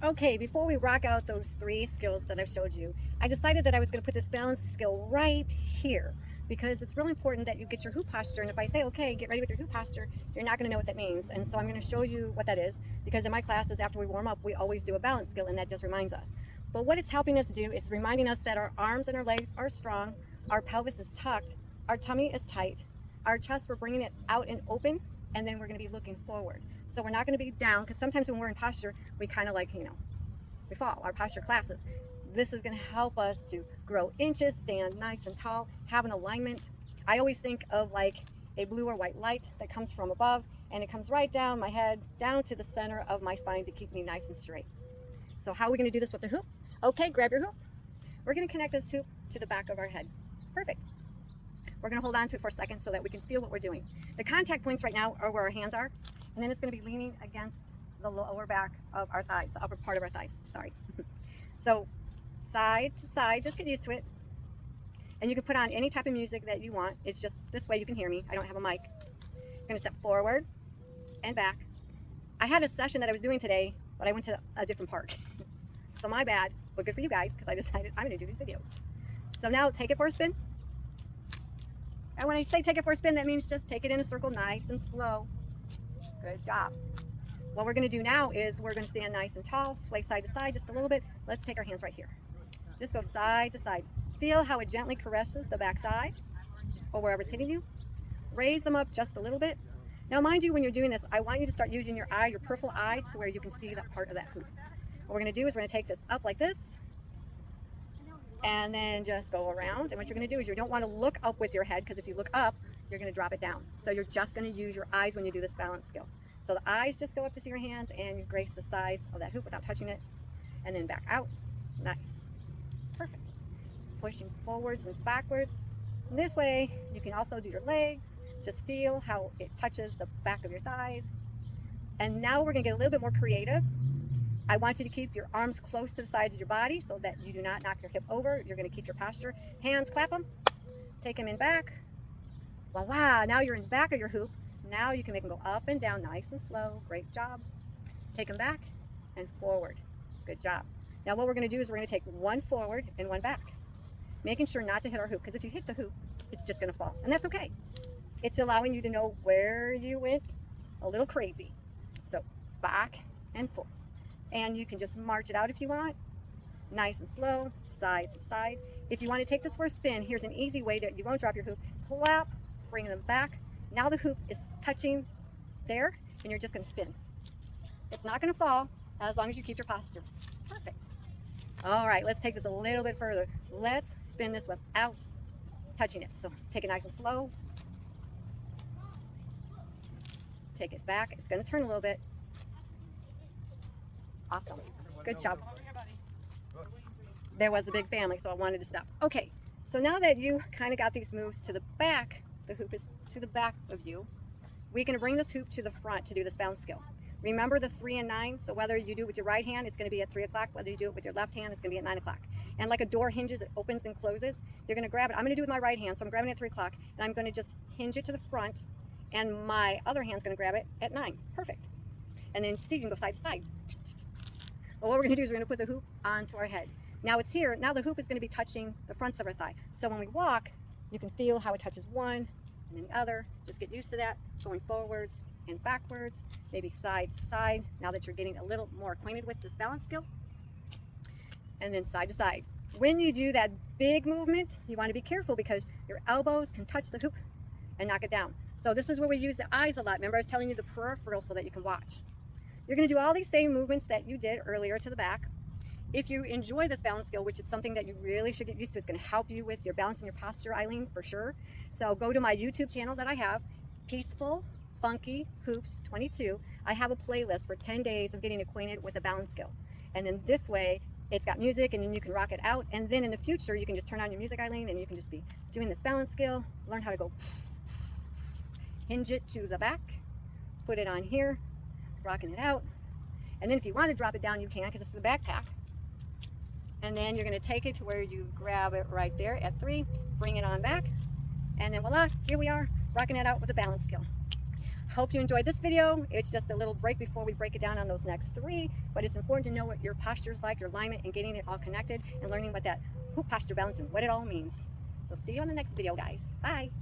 Okay, before we rock out those three skills that I've showed you, I decided that I was going to put this balance skill right here because it's really important that you get your hoop posture. And if I say, okay, get ready with your hoop posture, you're not going to know what that means. And so I'm going to show you what that is because in my classes, after we warm up, we always do a balance skill, and that just reminds us. But what it's helping us do, it's reminding us that our arms and our legs are strong, our pelvis is tucked, our tummy is tight, our chest, we're bringing it out and open, and then we're going to be looking forward. So we're not going to be down, because sometimes when we're in posture, we kind of like, we fall. Our posture collapses. This is going to help us to grow inches, stand nice and tall, have an alignment. I always think of like a blue or white light that comes from above, and it comes right down my head, down to the center of my spine to keep me nice and straight. So how are we going to do this with the hoop? Okay, grab your hoop. We're going to connect this hoop to the back of our head. Perfect. We're going to hold on to it for a second so that we can feel what we're doing. The contact points right now are where our hands are, and then it's going to be leaning against the lower back of our thighs, the upper part of our thighs, sorry. So side to side, just get used to it. And you can put on any type of music that you want. It's just this way you can hear me. I don't have a mic. I'm going to step forward and back. I had a session that I was doing today, but I went to a different park. So my bad, but good for you guys because I decided I'm going to do these videos. So now take it for a spin. And when I say take it for a spin, that means just take it in a circle nice and slow. Good job. What we're going to do now is we're going to stand nice and tall, sway side to side just a little bit. Let's take our hands right here. Just go side to side. Feel how it gently caresses the back side or wherever it's hitting you. Raise them up just a little bit. Now mind you, when you're doing this, I want you to start using your eye, your peripheral eye, to where you can see that part of that hoop. What we're going to do is we're going to take this up like this, and then just go around. And what you're going to do is you don't want to look up with your head, because if you look up, you're going to drop it down. So you're just going to use your eyes when you do this balance skill. So the eyes just go up to see your hands, and you grace the sides of that hoop without touching it, and then back out. Nice. Perfect. Pushing forwards and backwards. And this way, you can also do your legs. Just feel how it touches the back of your thighs. And now we're going to get a little bit more creative. I want you to keep your arms close to the sides of your body so that you do not knock your hip over. You're going to keep your posture. Hands, clap them. Take them in back. Voila, now you're in the back of your hoop. Now you can make them go up and down nice and slow. Great job. Take them back and forward. Good job. Now what we're going to do is we're going to take one forward and one back, making sure not to hit our hoop, because if you hit the hoop, it's just going to fall. And that's okay. It's allowing you to know where you went a little crazy. So back and forth. And you can just march it out if you want. Nice and slow, side to side. If you want to take this for a spin, here's an easy way that you won't drop your hoop. Clap, bring them back. Now the hoop is touching there, and you're just going to spin. It's not going to fall as long as you keep your posture. Perfect. All right, let's take this a little bit further. Let's spin this without touching it. So take it nice and slow. Take it back. It's going to turn a little bit. Awesome. Good job. There was a big family, so I wanted to stop. Okay, so now that you kind of got these moves to the back, the hoop is to the back of you, we're going to bring this hoop to the front to do this balance skill. Remember the 3 and 9, so whether you do it with your right hand, it's going to be at 3 o'clock. Whether you do it with your left hand, it's going to be at 9 o'clock. And like a door hinges, it opens and closes, you're going to grab it. I'm going to do it with my right hand, so I'm grabbing it at 3 o'clock, and I'm going to just hinge it to the front, and my other hand's going to grab it at 9. Perfect. And then see, you can go side to side. Well, what we're going to do is we're going to put the hoop onto our head. Now it's here. Now the hoop is going to be touching the fronts of our thigh. So when we walk, you can feel how it touches one and then the other. Just get used to that. Going forwards and backwards, maybe side to side, now that you're getting a little more acquainted with this balance skill. And then side to side. When you do that big movement, you want to be careful because your elbows can touch the hoop and knock it down. So this is where we use the eyes a lot. Remember I was telling you the peripheral so that you can watch. You're going to do all these same movements that you did earlier to the back. If you enjoy this balance skill, which is something that you really should get used to, it's going to help you with your balance and your posture, Eileen, for sure. So go to my YouTube channel that I have, Peaceful Funky Hoops 22. I have a playlist for 10 days of getting acquainted with the balance skill. And then this way, it's got music, and then you can rock it out. And then in the future, you can just turn on your music, Eileen, and you can just be doing this balance skill, learn how to go hinge it to the back, put it on here, rocking it out. And then if you want to drop it down, you can, because this is a backpack. And then you're going to take it to where you grab it right there at 3, bring it on back, and then voila, here we are, rocking it out with a balance skill. Hope you enjoyed this video. It's just a little break before we break it down on those next 3, but it's important to know what your posture is like, your alignment, and getting it all connected and learning what that hoop posture balance and what it all means. So see you on the next video, guys. Bye.